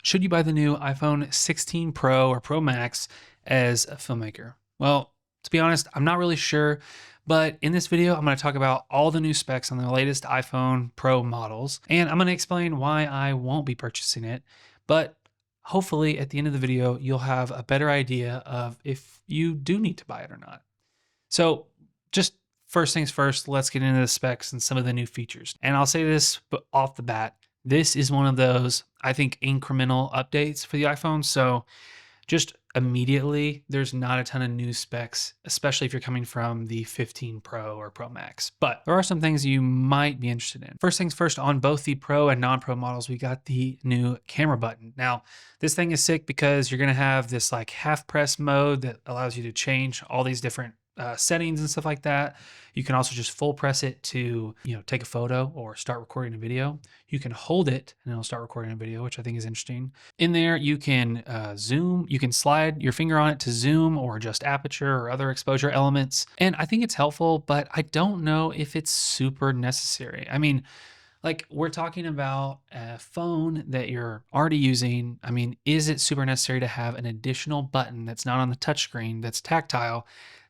Should you buy the new iPhone 16 Pro or Pro Max as a filmmaker? Well, to be honest, I'm not really sure, but in this video, I'm going to talk about all the new specs on the latest iPhone Pro models, and I'm going to explain why I won't be purchasing it. But hopefully at the end of the video, you'll have a better idea of if you do need to buy it or not. So just first things first, let's get into the specs and some of the new features. And I'll say this off the bat, this is one of those, I think, incremental updates for the iPhone. So just immediately, there's not a ton of new specs, especially if you're coming from the 15 Pro or Pro Max. But there are some things you might be interested in. First things first, on both the Pro and non-Pro models, we got the new camera button. Now, this thing is sick because you're gonna have this like half press mode that allows you to change all these different settings and stuff like that. You can also just full press it to, take a photo or start recording a video. You can hold it and it'll start recording a video, which I think is interesting. In there, you can zoom, you can slide your finger on it to zoom or adjust aperture or other exposure elements. And I think it's helpful, but I don't know if it's super necessary. I mean, like, we're talking about a phone that you're already using. I mean, is it super necessary to have an additional button that's not on the touchscreen, that's tactile,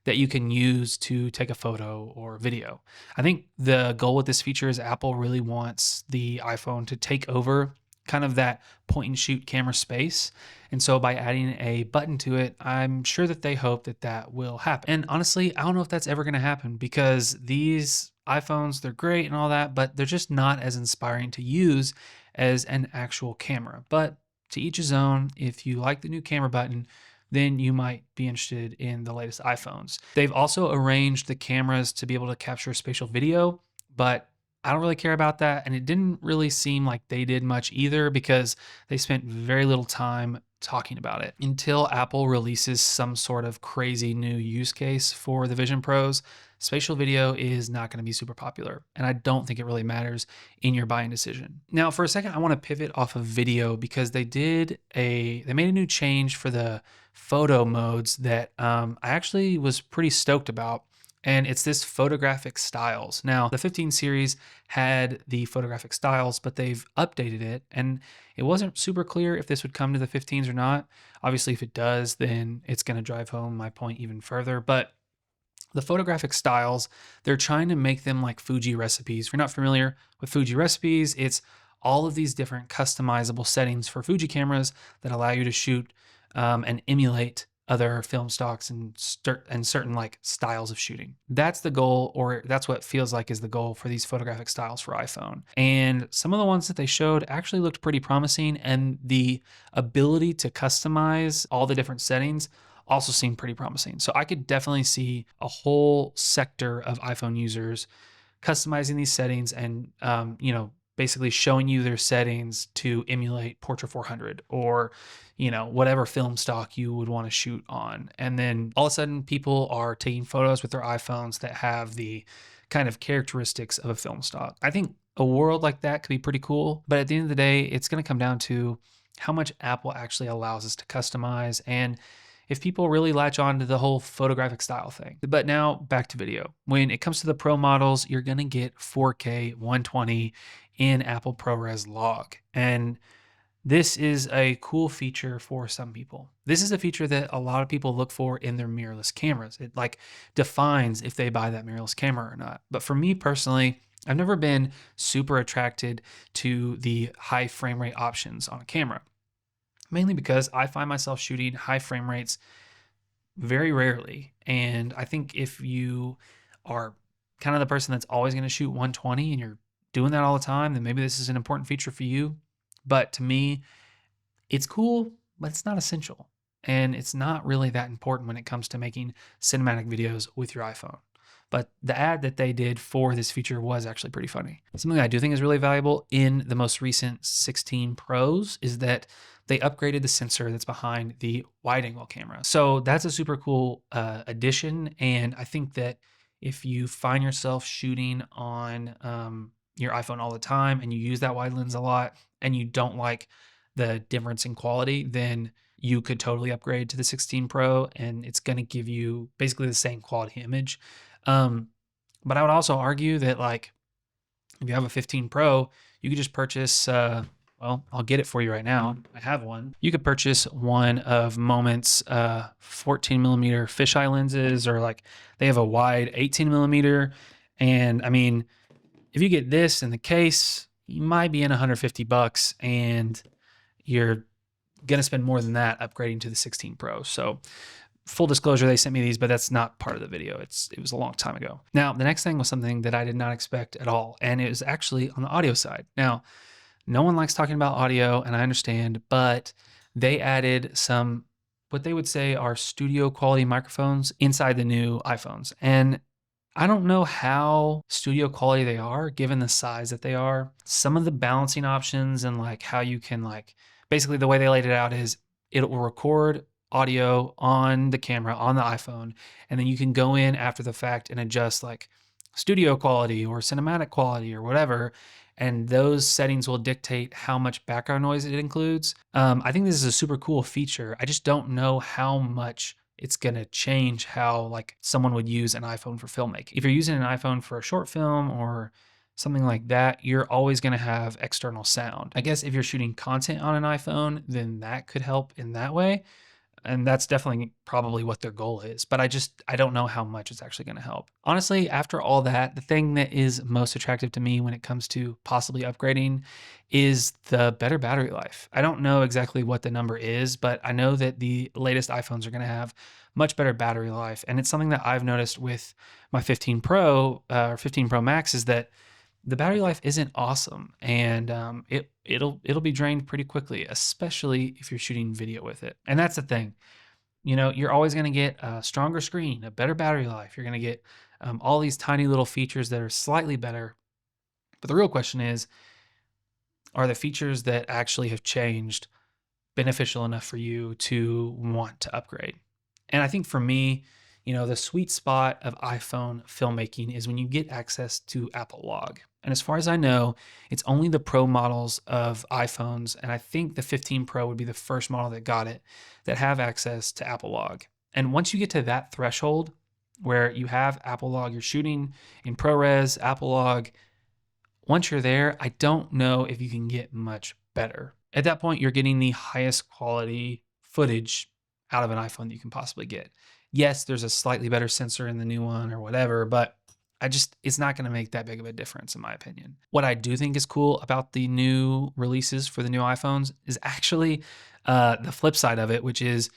that you can use to take a photo or video? I think the goal with this feature is Apple really wants the iPhone to take over kind of that point and shoot camera space. And so by adding a button to it, I'm sure that they hope that that will happen. And honestly, I don't know if that's ever going to happen because these iPhones, they're great and all that, but they're just not as inspiring to use as an actual camera. But to each his own. If you like the new camera button, then you might be interested in the latest iPhones. They've also arranged the cameras to be able to capture spatial video, but I don't really care about that. And it didn't really seem like they did much either because they spent very little time talking about it. Until Apple releases some sort of crazy new use case for the Vision Pros, spatial video is not going to be super popular. And I don't think it really matters in your buying decision. Now, for a second, I want to pivot off of video because they made a new change for the photo modes that I actually was pretty stoked about. And it's this photographic styles. Now, the 15 series had the photographic styles, but they've updated it. And it wasn't super clear if this would come to the 15s or not. Obviously, if it does, then it's going to drive home my point even further. But the photographic styles, they're trying to make them like Fuji recipes. If you're not familiar with Fuji recipes, it's all of these different customizable settings for Fuji cameras that allow you to shoot and emulate other film stocks and certain like styles of shooting. That's the goal, or that's what feels like is the goal for these photographic styles for iPhone. And some of the ones that they showed actually looked pretty promising, and the ability to customize all the different settings also seemed pretty promising. So I could definitely see a whole sector of iPhone users customizing these settings and basically showing you their settings to emulate Portra 400 or, whatever film stock you would want to shoot on. And then all of a sudden people are taking photos with their iPhones that have the kind of characteristics of a film stock. I think a world like that could be pretty cool, but at the end of the day, it's going to come down to how much Apple actually allows us to customize and if people really latch on to the whole photographic style thing. But now back to video. When it comes to the Pro models, you're gonna get 4K 120 in Apple ProRes log. And this is a cool feature for some people. This is a feature that a lot of people look for in their mirrorless cameras. It like defines if they buy that mirrorless camera or not. But for me personally, I've never been super attracted to the high frame rate options on a camera. Mainly because I find myself shooting high frame rates very rarely. And I think if you are kind of the person that's always going to shoot 120 and you're doing that all the time, then maybe this is an important feature for you. But to me, it's cool, but it's not essential. And it's not really that important when it comes to making cinematic videos with your iPhone. But the ad that they did for this feature was actually pretty funny. Something I do think is really valuable in the most recent 16 Pros is that they upgraded the sensor that's behind the wide angle camera. So that's a super cool addition. And I think that if you find yourself shooting on your iPhone all the time and you use that wide lens a lot and you don't like the difference in quality, then you could totally upgrade to the 16 Pro and it's going to give you basically the same quality image. But I would also argue that like if you have a 15 Pro, you could just purchase Well, I'll get it for you right now. I have one. You could purchase one of Moment's 14 millimeter fisheye lenses, or like they have a wide 18 millimeter. And I mean, if you get this in the case, you might be in 150 bucks, and you're gonna spend more than that upgrading to the 16 Pro. So full disclosure, they sent me these, but that's not part of the video. It was a long time ago. Now, the next thing was something that I did not expect at all, and it was actually on the audio side. Now, no one likes talking about audio, and I understand, but they added some, what they would say are studio quality microphones inside the new iPhones. And I don't know how studio quality they are given the size that they are. Some of the balancing options and like how you can like, basically the way they laid it out is it will record audio on the camera on the iPhone, and then you can go in after the fact and adjust like studio quality or cinematic quality or whatever, and those settings will dictate how much background noise it includes. I think this is a super cool feature. I just don't know how much it's gonna change how like someone would use an iPhone for filmmaking. If you're using an iPhone for a short film or something like that, you're always gonna have external sound. I guess if you're shooting content on an iPhone, then that could help in that way. And that's definitely probably what their goal is. But I don't know how much it's actually going to help. Honestly, after all that, the thing that is most attractive to me when it comes to possibly upgrading is the better battery life. I don't know exactly what the number is, but I know that the latest iPhones are going to have much better battery life. And it's something that I've noticed with my 15 Pro or 15 Pro Max is that the battery life isn't awesome, and it'll be drained pretty quickly, especially if you're shooting video with it. And that's the thing, you know, you're always going to get a stronger screen, a better battery life. You're going to get all these tiny little features that are slightly better. But the real question is, are the features that actually have changed beneficial enough for you to want to upgrade? And I think for me, you know, the sweet spot of iPhone filmmaking is when you get access to Apple Log. And as far as I know, it's only the Pro models of iPhones, and I think the 15 Pro would be the first model that got it, that have access to Apple Log. And once you get to that threshold where you have Apple Log, you're shooting in ProRes, Apple Log, once you're there, I don't know if you can get much better. At that point, you're getting the highest quality footage out of an iPhone that you can possibly get. Yes, there's a slightly better sensor in the new one or whatever, but it's not going to make that big of a difference in my opinion. What I do think is cool about the new releases for the new iPhones is actually the flip side of it, which is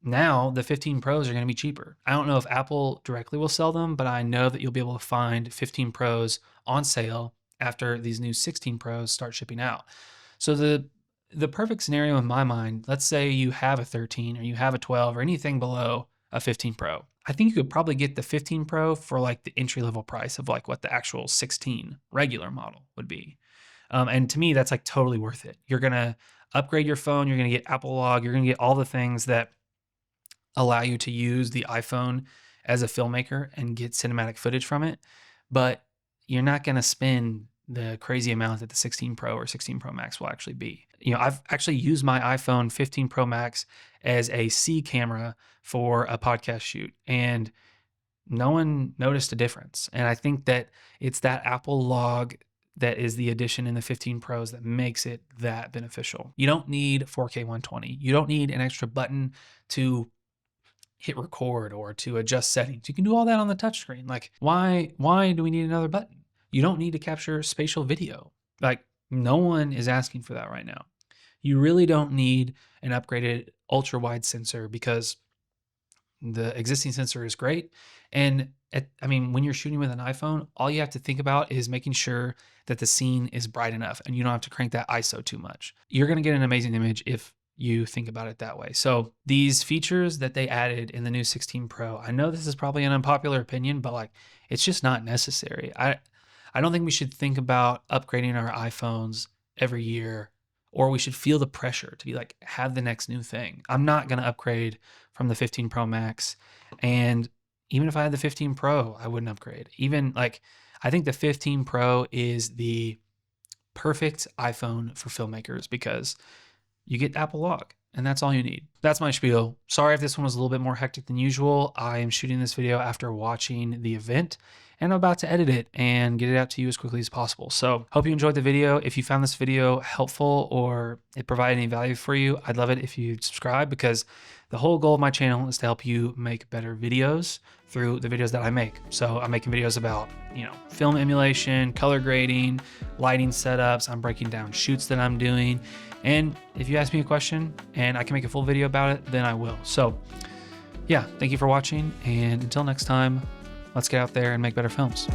now the 15 Pros are going to be cheaper. I don't know if Apple directly will sell them, but I know that you'll be able to find 15 Pros on sale after these new 16 Pros start shipping out. So the perfect scenario in my mind, let's say you have a 13 or you have a 12 or anything below a 15 Pro. I think you could probably get the 15 Pro for like the entry level price of like what the actual 16 regular model would be. And to me, that's like totally worth it. You're going to upgrade your phone. You're going to get Apple Log. You're going to get all the things that allow you to use the iPhone as a filmmaker and get cinematic footage from it. But you're not going to spend the crazy amount that the 16 Pro or 16 Pro Max will actually be. You know, I've actually used my iPhone 15 Pro Max as a C camera for a podcast shoot, and no one noticed a difference. And I think that it's that Apple Log that is the addition in the 15 Pros that makes it that beneficial. You don't need 4K 120. You don't need an extra button to hit record or to adjust settings. You can do all that on the touchscreen. Like, why do we need another button? You don't need to capture spatial video. Like, no one is asking for that right now. You really don't need an upgraded ultra wide sensor because the existing sensor is great. And when you're shooting with an iPhone, all you have to think about is making sure that the scene is bright enough and you don't have to crank that ISO too much. You're going to get an amazing image if you think about it that way. So these features that they added in the new 16 Pro, I know this is probably an unpopular opinion, but like, it's just not necessary. I don't think we should think about upgrading our iPhones every year, or we should feel the pressure to be like, have the next new thing. I'm not going to upgrade from the 15 Pro Max. And even if I had the 15 Pro, I wouldn't upgrade. Even like, I think the 15 Pro is the perfect iPhone for filmmakers because you get Apple Log, and that's all you need. That's my spiel. Sorry if this one was a little bit more hectic than usual. I am shooting this video after watching the event, and I'm about to edit it and get it out to you as quickly as possible. So hope you enjoyed the video. If you found this video helpful or it provided any value for you, I'd love it if you'd subscribe, because the whole goal of my channel is to help you make better videos through the videos that I make. So I'm making videos about, film emulation, color grading, lighting setups. I'm breaking down shoots that I'm doing. And if you ask me a question and I can make a full video about it, then I will. So yeah, thank you for watching. And until next time, let's get out there and make better films.